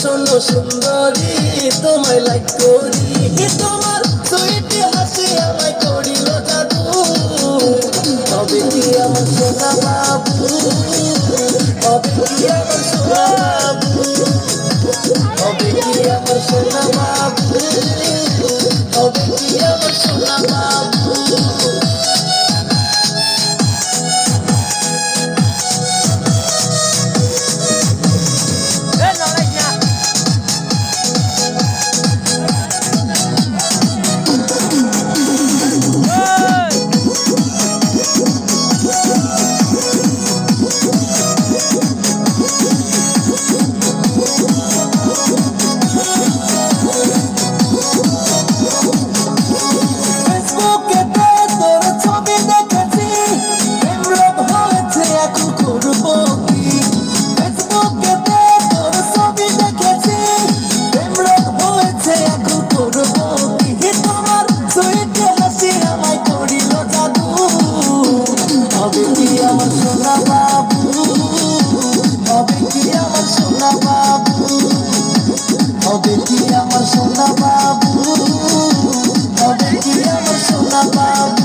শোনো সুন্দরী তোমায় লাইক করি, তোমার সুইটি হাসি আমায় করিল জাদু। তবে কি আমার সোনা বাবু, তবে কি আমার সোনা বাবু, তবে কি আমার সোনা বাবু, তবে কি আমার সোনা বাবু। তবে কি আমার সোনা বাবু, তবে কি আমার সোনা বাবু।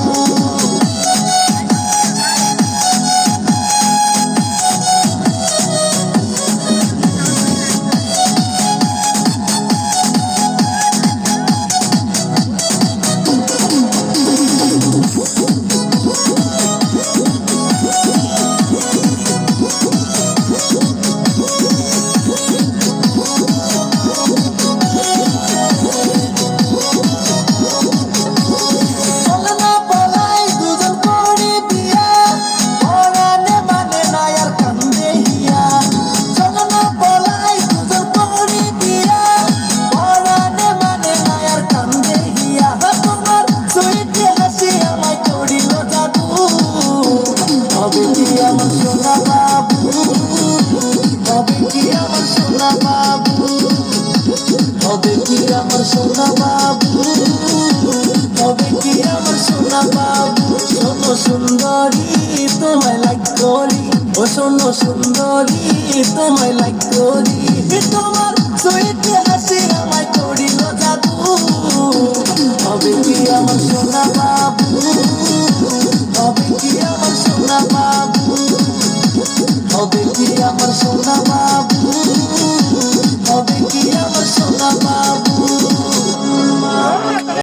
তবে কি আমার সোনা বাবু, তবে কি আমার সোনা বাবু, তবে কি আমার সোনা বাবু, তবে কি আমার সোনা বাবু। শোনো সুন্দরী তোমায় লাইক করি, ও শোনো সুন্দরী তোমায় লাইক করি, তোমার সুইটি হাসি আমায় করিল জাদু। তবে কি আমার সোনা বাবু, তবে কি আমার সোনা বাবু, তবে কি